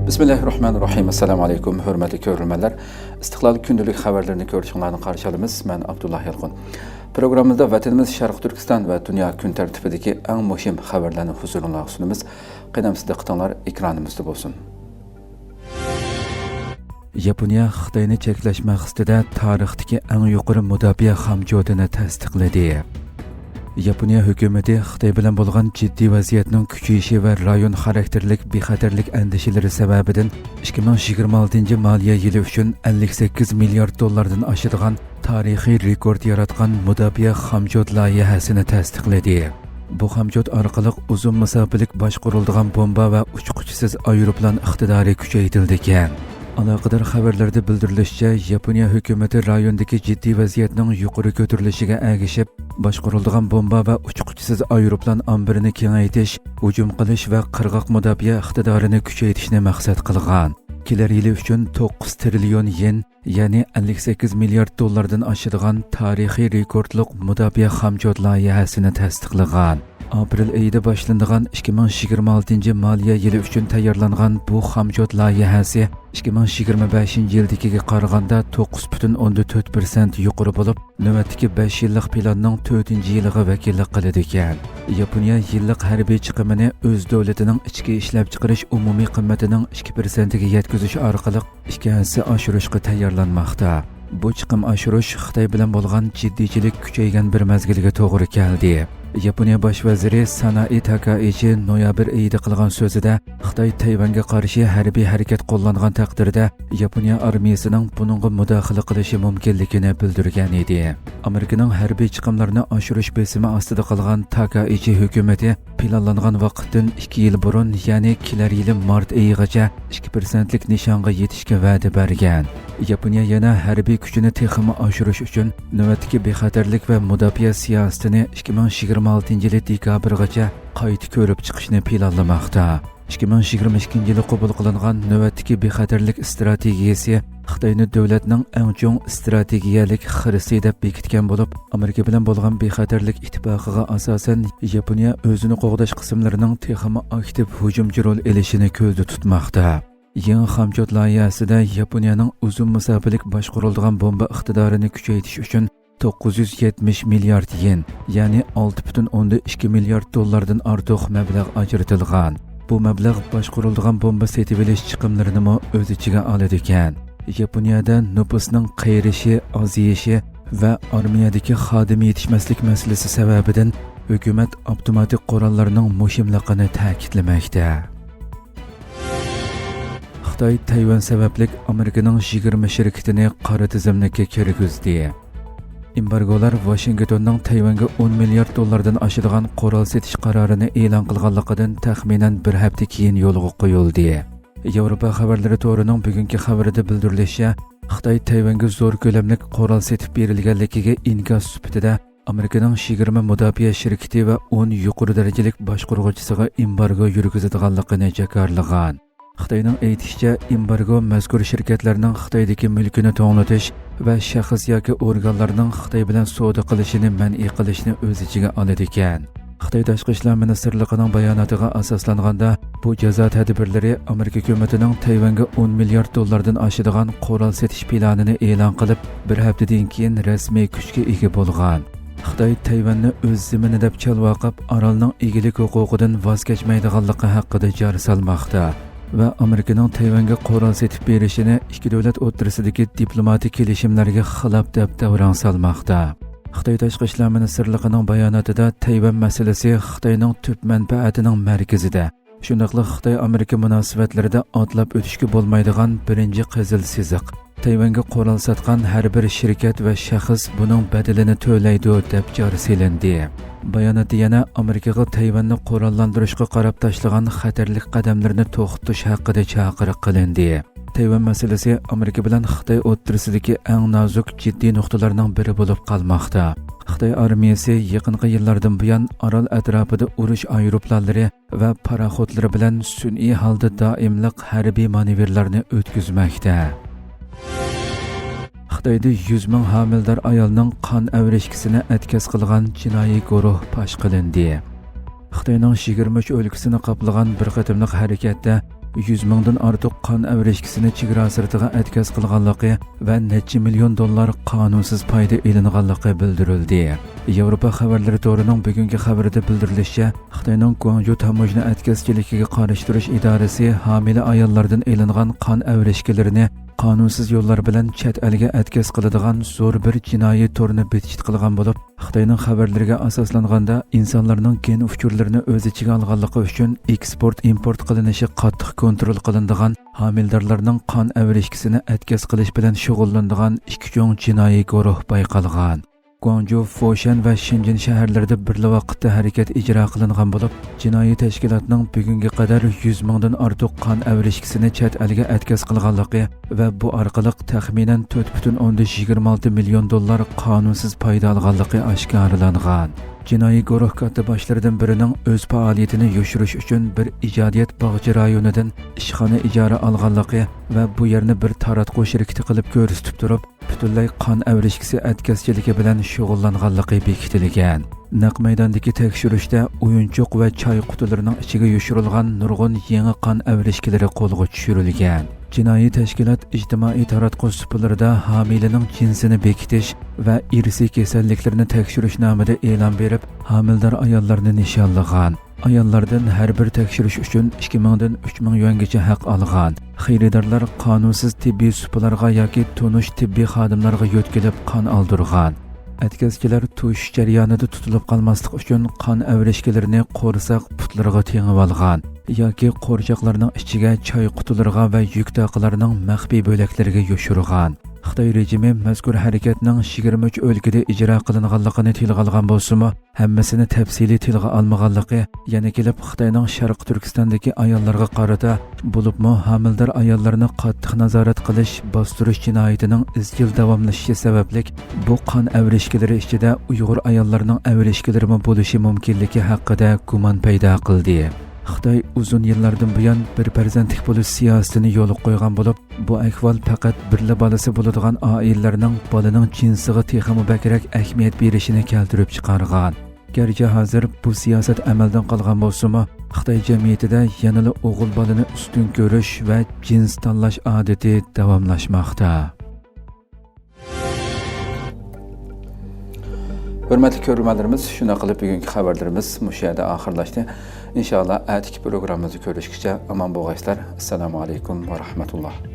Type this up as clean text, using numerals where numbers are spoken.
Bismillahirrahmanirrahim. Assalamu alaykum, hörmətli görürmənlər. İstiqlal gündəlik xəbərlərini görüşünlərdən qarşılayırıq. Mən Abdullah Yalqın. Proqramımızda vətənimiz Şərq Türkistan və dünya gün tərtibidəki ən mühim xəbərlərini huzurunuzda sunumuz. Qədəmsiz diqqətinizlər ekranımızda olsun. Yaponiya Xitoyni cheklash maqsadida tarixdagi eng yuqori mudofaa xamjodini tasdiqladi. Yaponiya hukumati Xitoy bilan bo'lgan jiddiy vaziyatning kuchayishi va rayon xarakterlik bexatarlik andishalari sababidan 2026 moliya yili uchun 58 milliard dollardan oshadigan tarixiy rekord yaratgan mudofaa xamjod loyihasini tasdiqladi. Bu xamjod orqali uzun masofalik boshqariladigan bomba va uchquchisiz aeroplan iqtidori kuchaytirildi ekan. Aloqador xabarlarda bildirilishicha, Yaponiya hukumati rayondagi jiddiy vaziyatning yuqori ko'tarilishiga ergashib, boshqariladigan bomba va uchquchisiz aeroplan ambirini kengaytirish, hujum qilish va qirg'oq mudofaa iqtidorini kuchaytirishni maqsad qilgan. Kelar yili uchun 9 trillion yen, ya'ni 58 milliard dollardan oshadigan tarixiy rekordlik mudofaa xamjod loyihasini tasdiqlagan. Aprel oyida boshlanadigan 2026 moliya yili uchun tayyorlangan bu xamjod loyihasi 2025 yildagiga qaraganda 9,4% yuqori bo'lib, navbatdagi 5 yillik planning 4-yiliga vakillik qiladi ekan. Yaponiya yillik harbiy chiqimini o'z davlatining ichki ishlab chiqarish umumiy qimmatining 2% ga yetkazish orqali ikkinchisi oshirishga tayyorlanmoqda. Bu chiqim oshirish Xitoy bilan bo'lgan jiddiychilik kuchaygan bir mezgilga to'g'ri keldi. Yaponiya bosh vaziri Sanai Takaichi noyabr oyida qilgan so'zida Xitoy Tayvanga qarshi harbiy harakat qo'llangan taqdirda Yaponiya armiyasining buningga mudohala qilishi mumkinligini bildirgan edi. Amerikaning harbiy chiqimlarini oshirish besimi ostida qolgan Takaichi hukumati planlangan vaqtdan 2 yil burun, ya'ni kelar yili mart oyigacha 2% lik nishonga yetishga va'da bergan. Yaponiya yana harbiy kuchini texmi oshirish uchun navbatdagi bexatarlik va mudofaa siyosatini 2026 yil dekabrgacha qayta ko'rib chiqishni planlamoqda. 2022 yili qabul qilingan navbatdagi bexatarlik strategiyasi Xitoyni davlatning eng chong strategiyalik xirisi deb bekitgan bo'lib, Amerika bilan bo'lgan bexatarlik ittifoqiga asosan Yaponiya o'zini qo'g'dash qismlarining texmi aktiv hujumchi rol olishini ko'zda tutmoqda. Yangi xamjod loyihasida Yaponiyaning uzun masofalik boshqariladigan bomba iqtidorini kuchaytirish uchun 970 milliard yen, ya'ni 6,2 milliard dollardan ortiq mablag' ajratilgan. Bu mablag' boshqariladigan bomba setib olish chiqimlarini o'z ichiga oladi ekan. Yaponiyada nupusning qayrishi, oziyishi va armiyadagi xodim yetishmaslik masalasi sababidan hukumat avtomatik qurollarning muhimligini ta'kidlamoqda. Xitoy Tayvan sababli Amerikaning 20 shirkatini qora tizimlikka kirgizdi. Embargolar Washingtonning Tayvanga 10 milliard dollardan oshadigan qurol setish qarorini e'lon qilganligidan taxminan bir hafta keyin yo'lga qo'yildi. Yevropa xabarlari to'rining bugungi xabarida bildirilishicha, Xitoy Tayvanga zo'r ko'lamli qurol setib berilganligiga inkos sifatida Amerikaning 20 mudofaa shirkati va 10 yuqori darajalik boshqaruvchisiga embargo yurgizadiganligini jakarlagan. Xitoyning aytishicha, embargo mazkur shirkatlarning Xitoydagi mulkini to'g'natish va shaxs yoki organlarning Xitoy bilan savdo qilishini man'iy qilishni o'z ichiga oladi ekan. Xitoy Tashqi ishlar ministrligining bayonotiga asoslanganda, bu jazo tadbirlari Amerika hukumatining Tayvanga 10 milliard dollardan oshadigan qurol setish planini e'lon qilib, bir haftadan keyin rasmiy kuchga ega bo'lgan. Xitoy Tayvanni o'z zimini deb chalvoqib, orolning egilik huquqidan voz kechmaydiganligi haqida jar solmoqda va Amerikaning Tayvanga qurol setib berishini ikki davlat o'rtasidagi diplomatik kelishimlarga xilof deb davron solmoqda. Xitoy Tashqi ishlar ministrligining bayonotida Tayvan masalasi Xitoyning tub manfaatining markazida, shundaqla Xitoy-Amerika munosabatlarida otlab o'tishga bo'lmaydigan birinchi qizil siziq. Tayvanga qurol sotgan har bir shirkat va shaxs buning badalini to'laydi deb joriy silindi. Bayonotda yana Amerikaga Tayvanni qurollantirishga qarab tashlagan xatarlik qadamlarni to'xtatish haqida chaqiriq qilindi. Tayvan masalasi Amerika bilan Xitoy o'rtasidagi eng nozik jiddiy nuqtalarning biri bo'lib qolmoqda. Xitoy armiyasi yaqinqi yillardan buyon orol atrofida urush aeroplanlari va paraxodlari bilan sun'iy holda doimliq harbiy manevrlarni o'tkazmoqda. Xitoyda 100 ming homildor ayolning qon avrishkisini atkaz qilgan jinoiy guruh fosh qilindi. Xitoyning 23 o'lkasini qoplagan bir qatimliq harakatda 100 mingdan ortiq qon avrashkisini chegara sirtiga atkaz qilganligi va necha million dollar qonunsiz foyda elinganligi bildirildi. Yevropa xabarlari to'rining bugungi xabarida bildirilishicha, Xitoyning Guangzhou tamojna atkazchiligiga qarshi turish idorasi homila ayollardan elingan qon avrashkilarini qonunsiz yo'llar bilan chet elga atkaz qiladigan zo'r bir jinoiy to'rni betishit qilgan bo'lib, Xitoyning xabarlariga asoslanganda insonlarning gen uchurlarini o'z ichiga olganligi uchun eksport-import qilinishi qattiq kontrol qilinadigan homildorlarning qon avrashkisini atkaz qilish bilan shug'ullanadigan ikki cho'ng jinoiy guruh bayqalgan. Guangzhou, Foshan va Shenzhen shaharlarida birla vaqtda harakat ijro qilingan bo'lib, jinoiy tashkilotning bugunga qadar 100 mingdan ortiq qon avrashkisini chet elga atkaz qilganligi va bu orqali taxminan 4,26 million dollar qonunsiz foyda olganligi oshkorlangan. Jinoiy guruh katta boshlaridan birining o'z faoliyatini yoshirish uchun bir ijodiyat bog'cha rayonidan ishxona ijara olganligi va bu yerni bir taratquv shirkati qilib ko'rsatib turib, butunlay qon avrashkisi atkazchiligi bilan shug'ullanganligi bekitilgan. Naq maydondagi tekshirishda o'yinchoq va choy qutilarining ichiga yoshirilgan nurg'un yangi qon avrashkilari qo'lga tushirilgan. Jinoiy tashkilot ijtimoiy taratquv supalarida homilaning jinsini bekitish va irsiy kasalliklarni tekshirish nomida e'lon berib, homildor ayollarni nishonlagan. Ayollardan har bir tekshirish uchun 2000 dan 3000 yuangacha haq olgan. Xaridorlar qonunsiz tibbiy supalarga yoki tonish tibbiy xodimlarga yo'tkilib qon oldirgan. Atkazchilar tush jarayonida tutilib qolmaslik uchun qon avrashkilarini qo'rsoq putlariga tengib olgan yoki qo'rchoqlarning ichiga choy qutilariga va yuk taqilarining maxfiy bo'laklariga yoshirgan. Xitoy rejimi mazkur harakatning 23 o'lkada ijro qilinganligini tilga olgan bo'lsa-mu, hammasini tafsiliy tilga olmaganligi, yana kelib Xitoyning Sharq Turkistondagi ayollarga qarata bo'libmi homildor ayollarni qattiq nazorat qilish, bostirish jinoyatining izchil davomlashishi sababli bu qon avrashkilari ichida Uyg'ur ayollarining avrashkilari bo'lishi mumkinligi haqida gumon paydo qildi. Xitoy uzun yillardan buyon bir farzandlik bo'lish siyosatini yo'lga qo'ygan bo'lib, bu ahvol faqat birla bolasi bo'ladigan oilalarning bolaning jinsiga texmi bakrak ahamiyat berishini keltirib chiqargan. Garchi hozir bu siyosat amaldan qolgan bo'lsa-mu, Xitoy jamiyatida yanada o'g'il bolani ustun ko'rish va jins tanlash odati davomlashmoqda. Hurmatli ko'ruvchilarimiz, shuna qilib bugungi xabarlarimiz mushu yerda oxirlashdi. Inshaalloh atiki programmamizni ko'rishgacha omon bo'linglar. Assalomu alaykum va rahmatulloh.